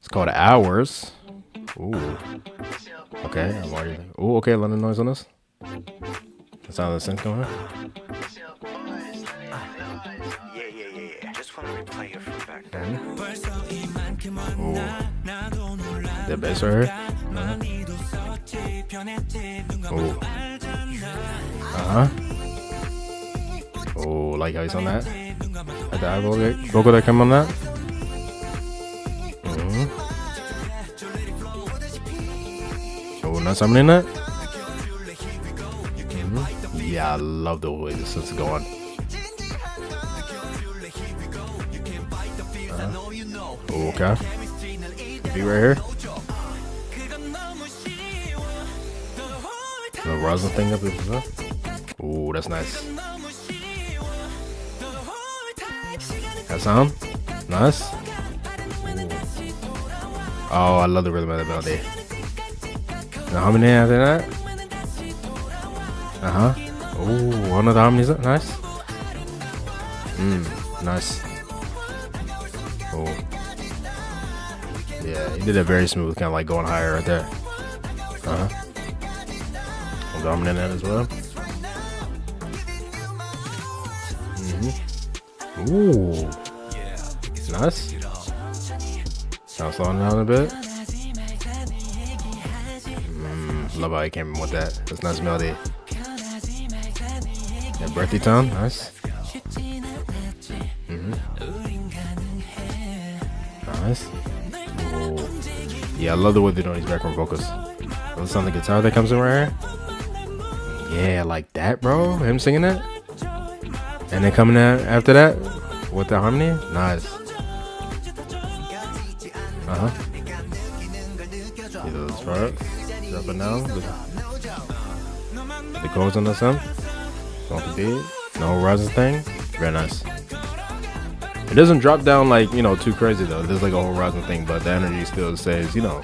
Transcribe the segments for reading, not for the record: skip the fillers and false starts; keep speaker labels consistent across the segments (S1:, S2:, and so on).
S1: It's called Hours. Ooh. Okay, I'm already. Ooh, okay, London noise on this. The sound of the synth going on. Ooh. The bass right here. Ooh. Uh-huh. Oh, like how he's on that. At the vocal that come on that. Oh, not something in that. Yeah, I love the way this is going. Okay. Be right here. The rosin thing up there. Ooh, that's nice. That sound? Nice. Ooh. Oh, I love the rhythm of the melody. The harmony after that. Ooh, one of the harmonies. Nice. Nice. Oh. Yeah, he did it very smooth, kind of like going higher right there. I'm dominant that as well. Ooh. Nice. Now slowing down a bit. Love how he came in with that. That's nice melody. Yeah, birthday tone. Nice. Nice. Ooh. Yeah, I love the way they're doing these background vocals. Listen to the guitar that comes in right here. Yeah, like that, bro. Him singing that. And then coming out after that with the harmony. Nice. Either this part. Drop it down. The chords on the sound. Funky beat. The whole rising thing. Very nice. It doesn't drop down like, you know, too crazy though. There's like a whole rising thing, but the energy still stays, you know,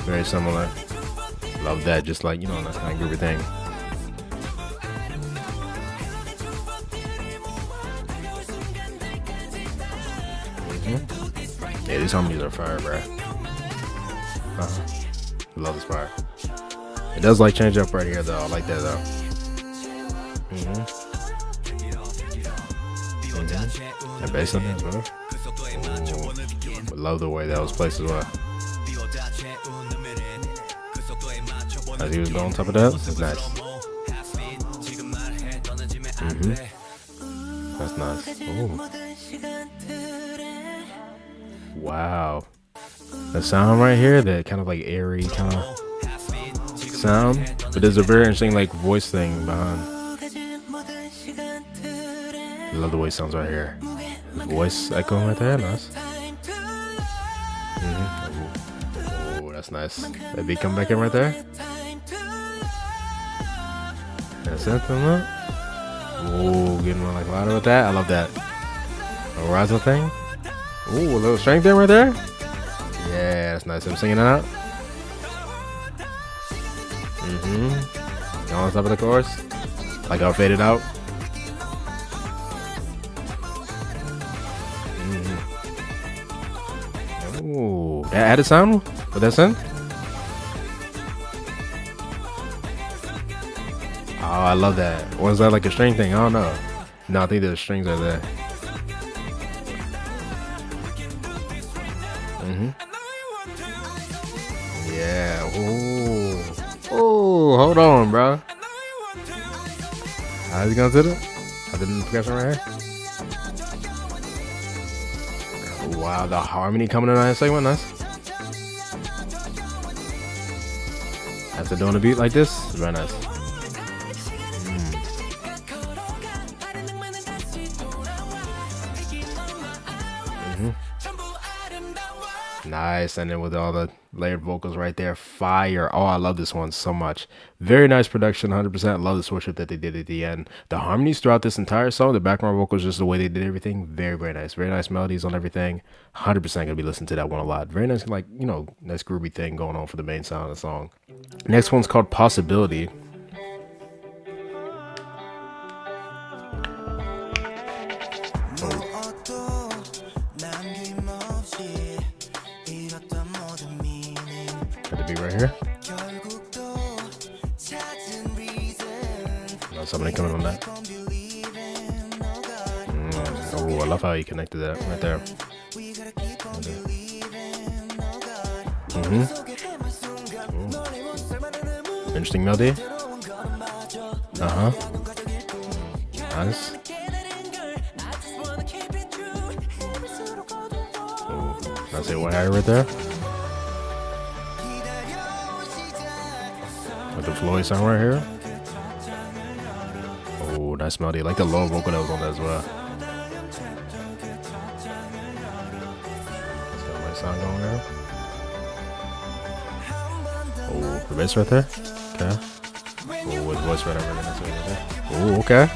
S1: very similar. Love that, just like, you know, that kind of groovy thing. Yeah, these harmonies are fire, bro. Love this part. It does like change up right here though. I like that though. And bass on it as well. Love the way that was placed as well. As he was going on top of that, it's nice. That's nice. Ooh. Wow. The sound right here, that kind of like airy kind of sound, but there's a very interesting like voice thing behind. I love the way it sounds right here. Voice echoing right there, nice. Oh, that's nice. That beat come back in right there. That's it. Oh, getting one like louder with that. I love that. A rising thing. Ooh, a little strength there right there. Yeah, that's nice. I'm singing it out. On top of the chorus. Like how it faded out. Ooh, that added sound with that synth. Oh, I love that. Or is that like a string thing? I don't know. No, I think the strings are there. Yeah. Ooh. Oh, hold on, bro. How's he gonna do that? I didn't progression right here. Wow, the harmony coming in on that segment, nice. After doing a beat like this, very nice. Nice, and then with all the layered vocals right there, fire. Oh, I love this one so much. Very nice production, 100%. Love the switch up that they did at the end. The harmonies throughout this entire song, the background vocals, just the way they did everything, very, very nice. Very nice melodies on everything. 100% gonna be listening to that one a lot. Very nice, like, you know, nice groovy thing going on for the main sound of the song. Next one's called Possibility. the beat right here. Somebody coming on that. Oh, I love how he connected that right there. Interesting melody. Nice. That's it, one higher right there. With the Floyd sound right here. Oh, nice melody. I like the low vocal that was on that as well. Got a nice sound going there. Oh, the bass right there. Okay. Oh, with voice right over there. Oh, okay.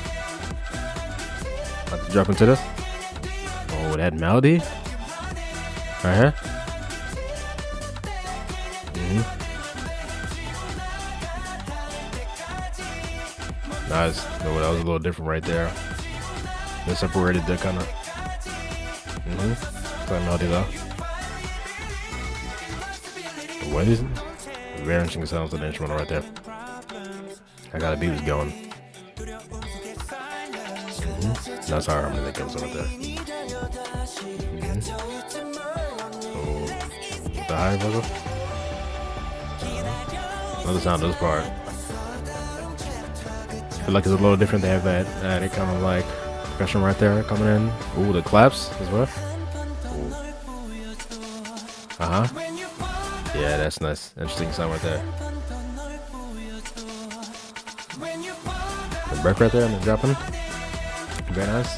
S1: About to drop into this. Oh, that melody. Right here. Nice. Oh, that was a little different right there. They separated the kind of. That melody though. What is it? Very interesting sounds of the instrumental right there. I got a beat was going. That's how harmony that comes right there. Oh, the high vocal. Another sound of this part. I feel like it's a little different. They have that it kind of like percussion right there coming in. Ooh, the claps as well. Yeah, that's nice. Interesting sound right there. The break right there and the dropping. Very nice.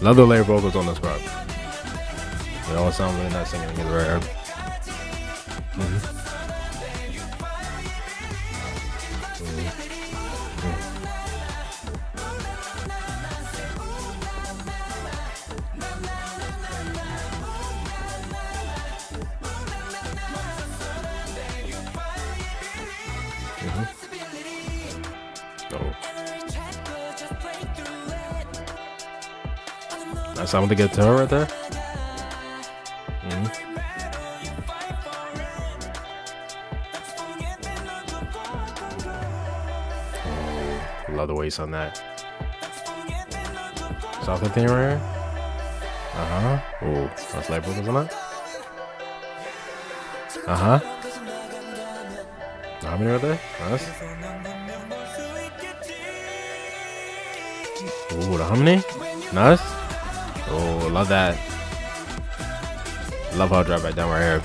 S1: Love the layer vocals on this part. They all sound really nice singing together right here. That's how to get to her right there. Oh, love the waist on that. Soft thing right here. Oh, that's light vocals on that. How many right there? Nice. Ooh, the harmony. Nice. Oh, love that. Love how I drop right down right here.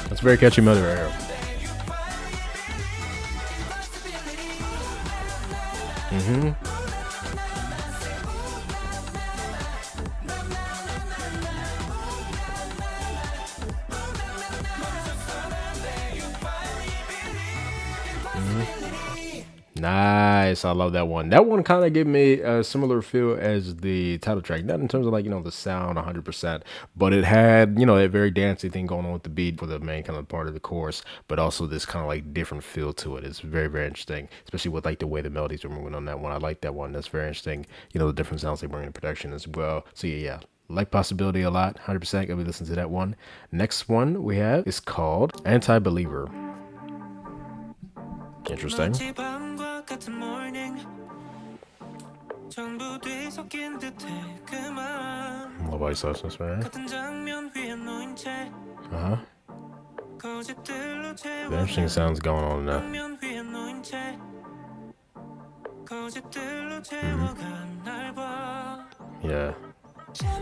S1: That's a very catchy melody right here. Nice. I love that one. That one kind of gave me a similar feel as the title track. Not in terms of like, the sound 100%, but it had, that very dancey thing going on with the beat for the main kind of part of the chorus, but also this kind of like different feel to it. It's very, very interesting, especially with like the way the melodies are moving on that one. I like that one. That's very interesting. The different sounds they bring in production as well. So yeah. Like Possibility a lot. 100% gonna be listening to that one. Next one we have is called Anti-Believer. Interesting. Love how he says this, right? The interesting sounds going on now. Yeah.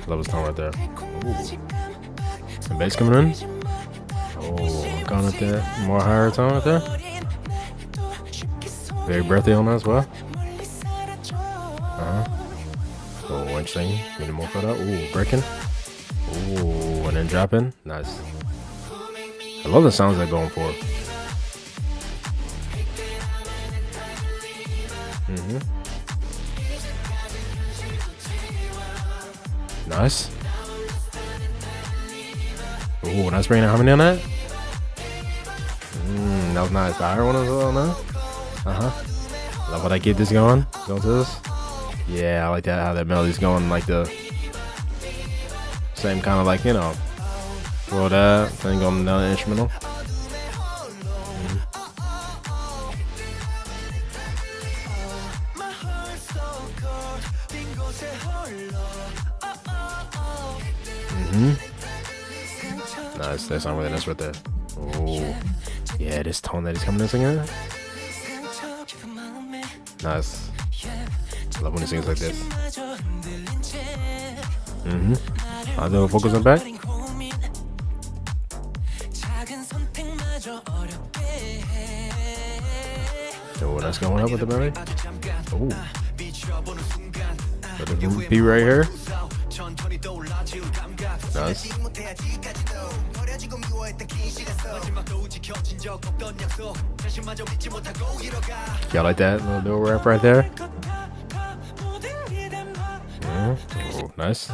S1: Love his tone right there. Ooh. The bass coming in. Oh, going up there. More higher tone right there. Very breathy on that as well. Oh, interesting. Getting more cut out. Ooh, breaking. Ooh, and then dropping. Nice. I love the sounds they're going for. Nice. Ooh, nice bringing a harmony on that. That was nice. The higher one as well now. Love how they get this going. Going to this. Yeah, I like that, how that melody's going, like the Same kind of like, you know, throw that, then go on another instrumental. Nice, that sound really nice right there. Oh, yeah, this tone that he's coming in singing. Nice. I love when he sings like this. I'll do a focus on back. Oh, that's going up with the melody. Oh, the beat right here. Nice. Y'all like that little rap right there? Oh, nice.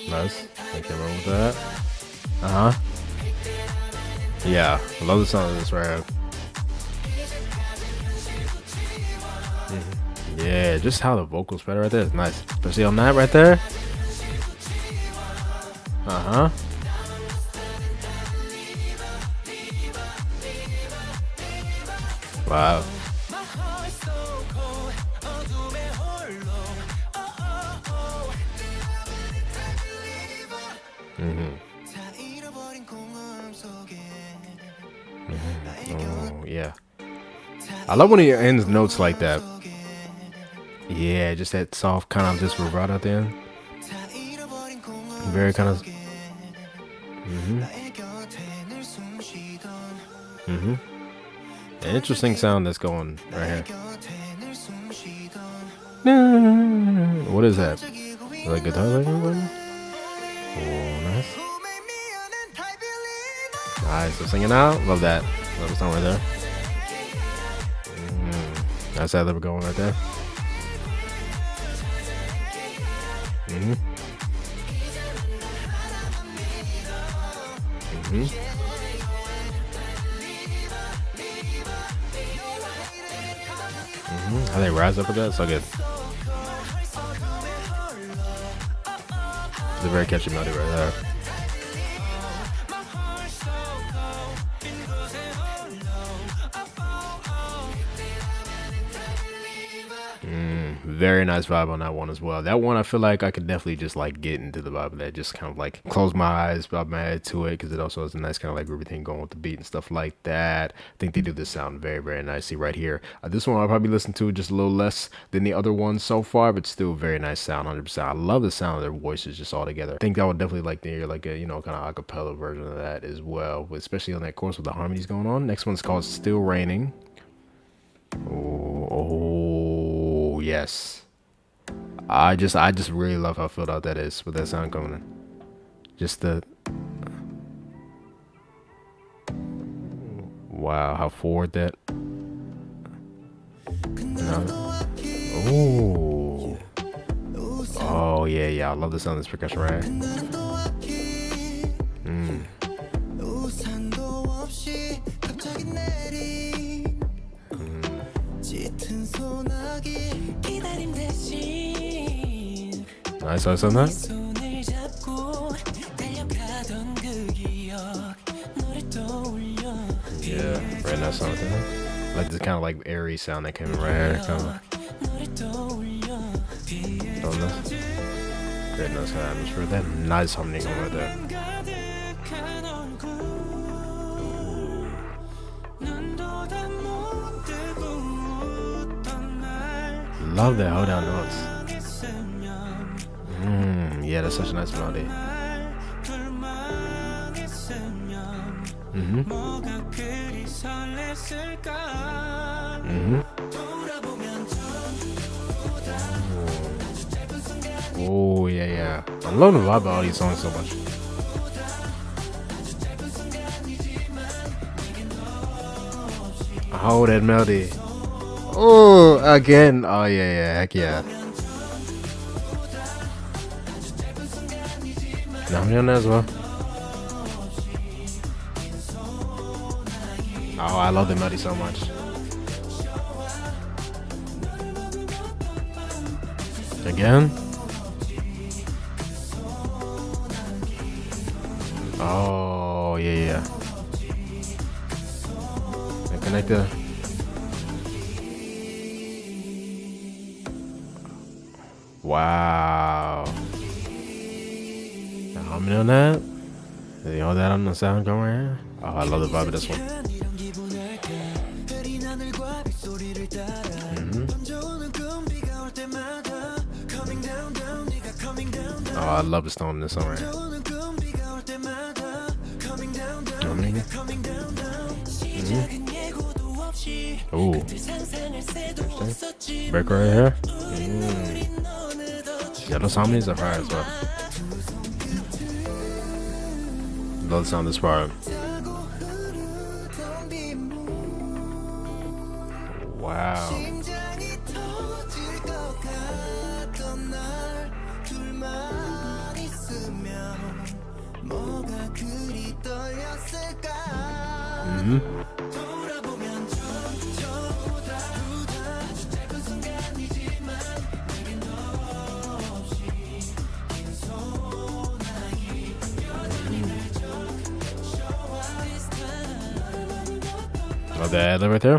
S1: Nice. I can't remember with that. Yeah, I love the sound of this right here. Yeah, just how the vocals spread right there is nice. Especially on that right there. Wow. Oh, yeah. I love when he ends notes like that. Yeah, just that soft kind of just vibrato at the end. Very kind of. An interesting sound that's going right here. What is that? Is that guitar? Oh, nice. Nice. So singing out. Love that. Love the song right there. That's how they were going right there. How they rise up with that? So good. It's a very catchy melody right there. Very nice vibe on that one as well. That one I feel like I could definitely just like get into the vibe of that. Just kind of like close my eyes, bob my head to it, because it also has a nice kind of like everything going with the beat and stuff like that. I think they do this sound very, very nicely right here. This one I'll probably listen to just a little less than the other ones so far, but still very nice sound, 100%. I love the sound of their voices just all together. I think I would definitely like to hear like a, you know, kind of acapella version of that as well, especially on that chorus with the harmonies going on. Next one's called Still Raining. Oh, yes. I just really love how filled out that is with that sound coming in. Just the wow, how forward that. Oh, oh yeah. I love the sound of this percussion right here. Nice, I said that. Yeah, very nice sound there. Like this kind of like airy sound that came in right here. Kind of. Great nice kind of atmosphere. That nice harmony going right there. Love that hold down notes. Yeah, that's such a nice melody. Oh yeah. I love the vibe of all these songs so much. Oh, that melody. Oh, again. Oh yeah, heck yeah. Now I'm on that as well. Oh, I love the melody so much. Again. Oh, yeah. And connect the. Wow. How many on that? You know that on the sound going right here? Oh, I love the vibe of this one. Oh, I love the tone in this song right here. Ooh. Break right here. Yeah, those harmonies are fire as well. Love the sound of this part. Wow. Love that ad-lib right there.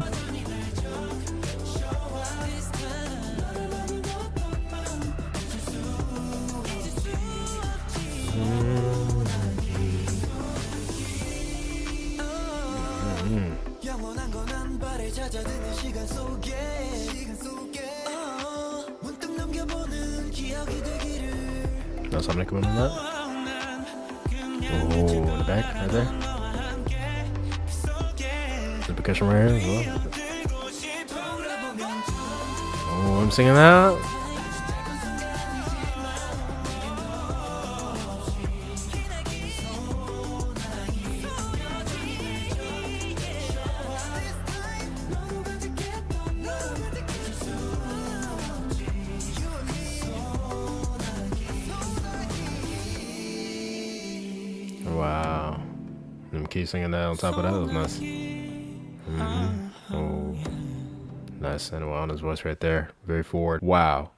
S1: Now something coming on that. Oh, in the back, right there. The percussion right here as well. Oh, I'm singing that. Wow. And keep singing that on top of that. That was nice. Oh, nice. And on his voice right there. Very forward. Wow.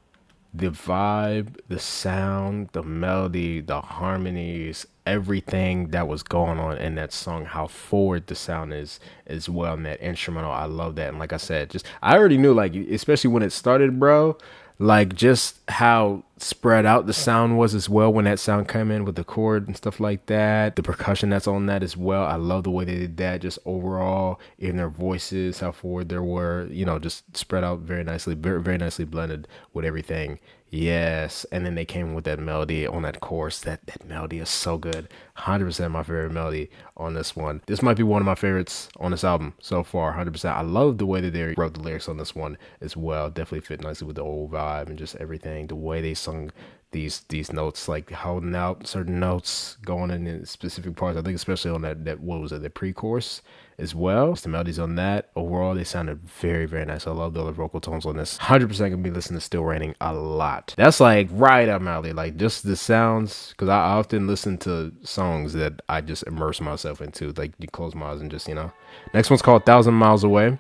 S1: The vibe, the sound, the melody, the harmonies, everything that was going on in that song, how forward the sound is as well in that instrumental. I love that. And like I said, just I already knew, like, especially when it started, bro, like just how spread out the sound was as well when that sound came in with the chord and stuff like that. The percussion that's on that as well. I love the way they did that. Just overall, in their voices, how forward they were, you know, just spread out very nicely, very, very nicely blended with everything. Yes, and then they came with that melody on that chorus. That melody is so good. 100% my favorite melody on this one. This might be one of my favorites on this album so far. 100%. I love the way that they wrote the lyrics on this one as well. Definitely fit nicely with the old vibe and just everything. The way they sung these notes, like holding out certain notes, going in specific parts. I think especially on that what was it, the pre-chorus as well. The melodies on that overall, they sounded very, very nice. I love the other vocal tones on this. 100% gonna be listening to Still Raining a lot. That's like right up my alley. Like just the sounds, because I often listen to songs that I just immerse myself into. Like you close my eyes and just, you know. Next one's called 1,000 Miles Away.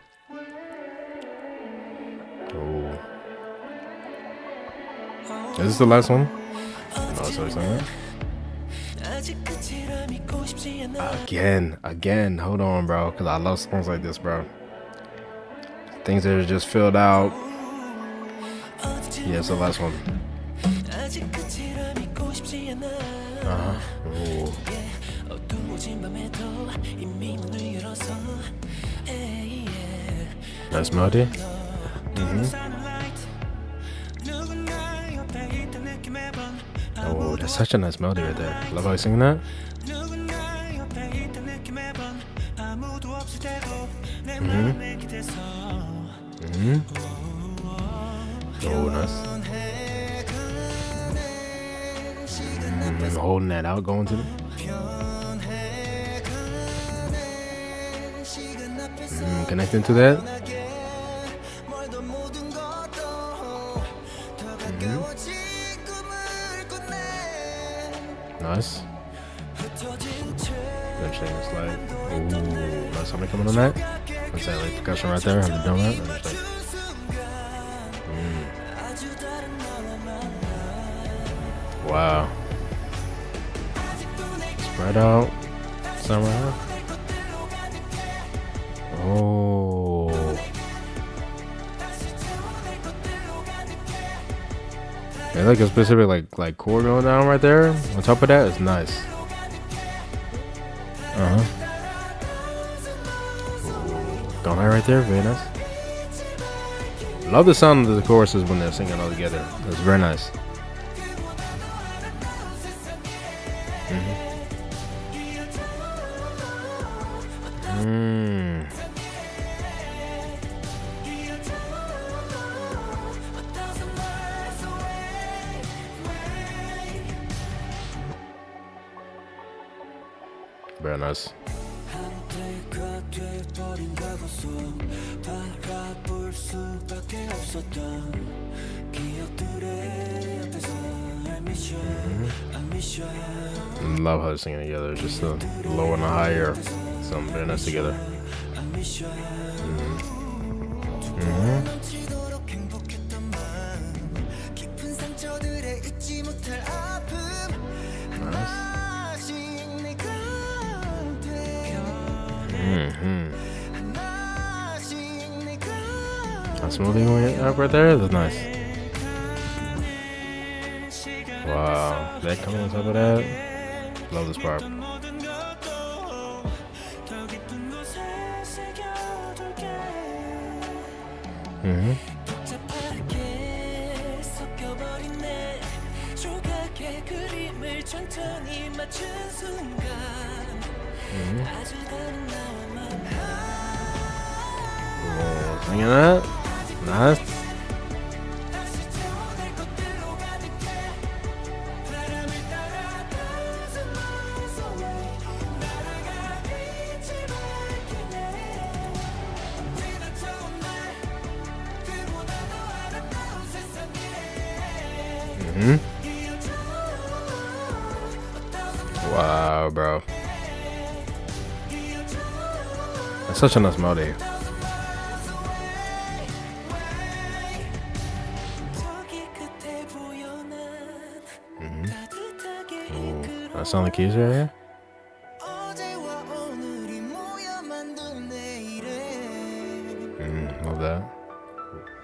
S1: Oh. Is this the last one? No, sorry, sorry. Again, hold on, bro, because I love songs like this, bro. Things that are just filled out. Yeah, it's the last one. Ooh. Nice melody. Oh, that's such a nice melody right there. Love how he's singing that. Oh, nice. Holding that out, going to the. Connecting to that. Nice. Eventually, it's like, ooh, that's somebody coming on that. What's that, like percussion right there? Have you done that? And it's like, wow. Spread out. Somewhere. Oh. Yeah, like a specific like chord going down right there. On top of that, it's nice. Going high right there, very nice. Love the sound of the choruses when they're singing all together. It's very nice. Very nice. Love how they're singing together. Just the low and the higher. Something very nice together. That smoothing going up right there. That's nice. Wow, that coming on top of that. Love this part. Singing that. Nice. Wow, bro. That's such a nice melody. That's on the keys right here. Love that.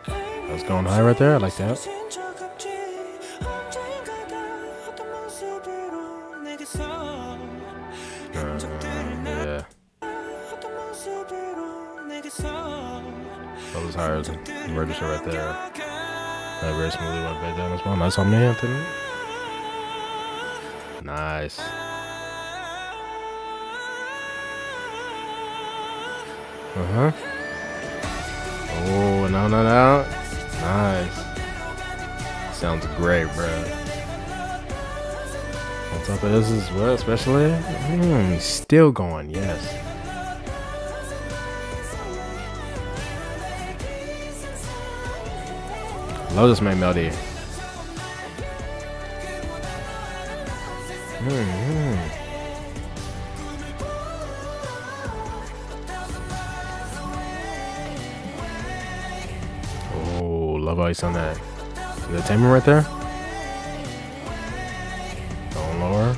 S1: That's going high right there. I like that. Yeah. That was higher than the register right there. That very smoothly went back down as well. Nice on me, Anthony. Nice. Oh, no. Nice. Sounds great, bro. On top of this as well, especially. Still going, yes. Love this main melody. Oh, love how he's on that. The timer right there. Going lower.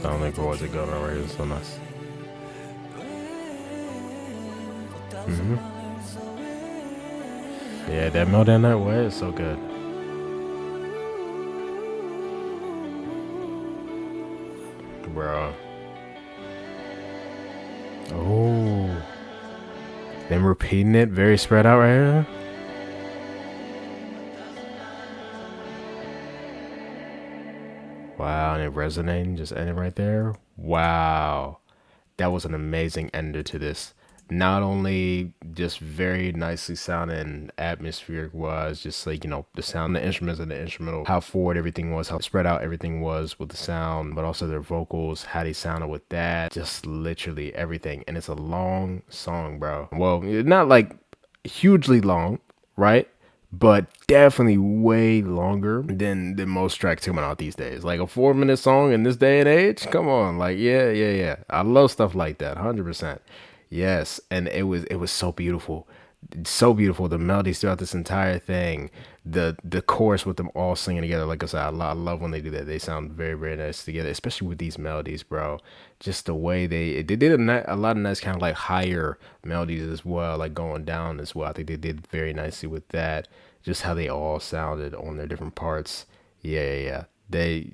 S1: Sound like where's it going already? It's so nice. Yeah, that melody in that way is so good. Bro. Oh. Then repeating it very spread out right here. Wow, and it resonating, just ending right there. Wow. That was an amazing ender to this. Not only just very nicely sounding, atmospheric was, just like, the sound, the instruments and the instrumental, how forward everything was, how spread out everything was with the sound, but also their vocals, how they sounded with that, just literally everything. And it's a long song, bro. Well, not like hugely long, right? but definitely way longer than most tracks coming out these days. Like a 4 minute song in this day and age. Come on, like yeah. I love stuff like that, 100%. Yes, and it was so beautiful, so beautiful. The melodies throughout this entire thing, the chorus with them all singing together. Like I said, I love when they do that. They sound very nice together, especially with these melodies, bro. Just the way they did a lot of nice kind of like higher melodies as well, like going down as well. I think they did very nicely with that. Just how they all sounded on their different parts. Yeah. They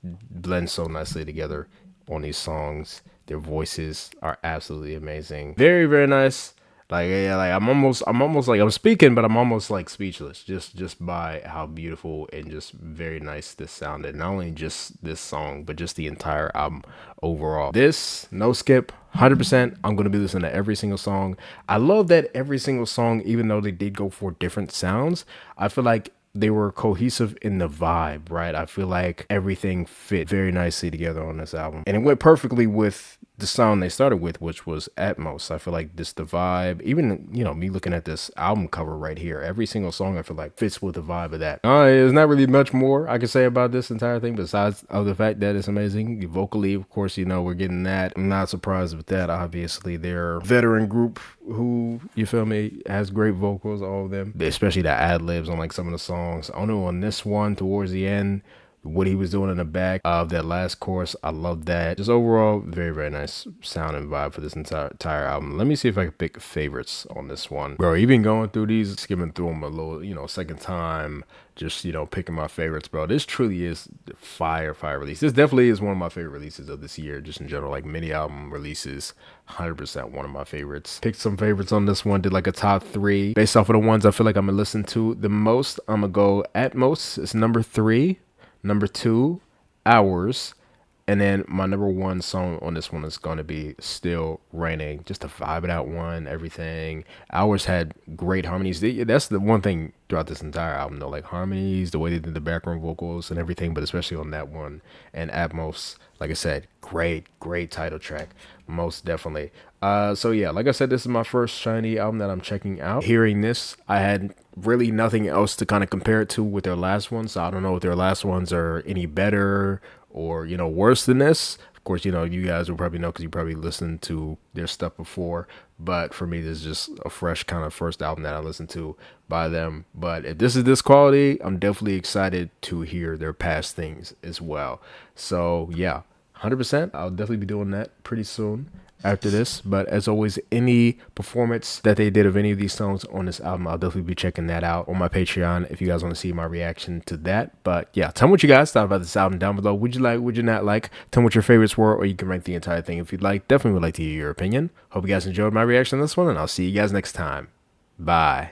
S1: blend so nicely together on these songs. Their voices are absolutely amazing. Very nice. Like yeah, like I'm almost like I'm speaking, but I'm almost like speechless just by how beautiful and just very nice this sounded. Not only just this song, but just the entire album overall. This no skip, 100%. I'm gonna be listening to every single song. I love that every single song, even though they did go for different sounds, I feel like they were cohesive in the vibe, right? I feel like everything fit very nicely together on this album. And it went perfectly with the sound they started with, which was Atmos. I feel like this, the vibe, even, me looking at this album cover right here, every single song I feel like fits with the vibe of that. There's not really much more I can say about this entire thing besides of the fact that it's amazing. Vocally, of course, we're getting that. I'm not surprised with that. Obviously, they're a veteran group who, you feel me, has great vocals, all of them, especially the ad libs on like some of the songs. I know on this one towards the end, what he was doing in the back of that last chorus, I love that. Just overall, very nice sound and vibe for this entire album. Let me see if I can pick favorites on this one. Bro, even going through these, skimming through them a little, second time, just, picking my favorites, bro. This truly is fire release. This definitely is one of my favorite releases of this year, just in general, like mini album releases, 100% one of my favorites. Picked some favorites on this one, did like a top 3. Based off of the ones I feel like I'm gonna listen to the most, I'm gonna go Atmos, it's number 3. Number 2, Hours. And then my number 1 song on this one is going to be Still Raining. Just to vibe it out one, everything. Hours had great harmonies. That's the one thing throughout this entire album, though. Like harmonies, the way they did the background vocals and everything, but especially on that one. And Atmos, like I said, great title track. Most definitely. So yeah, like I said, this is my first SHINee album that I'm checking out. Hearing this, I had really nothing else to kind of compare it to with their last ones. So I don't know if their last ones are any better or, worse than this. Of course, you guys will probably know because you probably listened to their stuff before. But for me, this is just a fresh kind of first album that I listened to by them. But if this is this quality, I'm definitely excited to hear their past things as well. So yeah, 100%. I'll definitely be doing that pretty soon after this. But as always, any performance that they did of any of these songs on this album, I'll definitely be checking that out on my Patreon if you guys want to see my reaction to that. But yeah, tell me what you guys thought about this album down below. Would you like, would you not like? Tell me what your favorites were, or you can rank the entire thing if you'd like. Definitely would like to hear your opinion. Hope you guys enjoyed my reaction to this one, and I'll see you guys next time. Bye.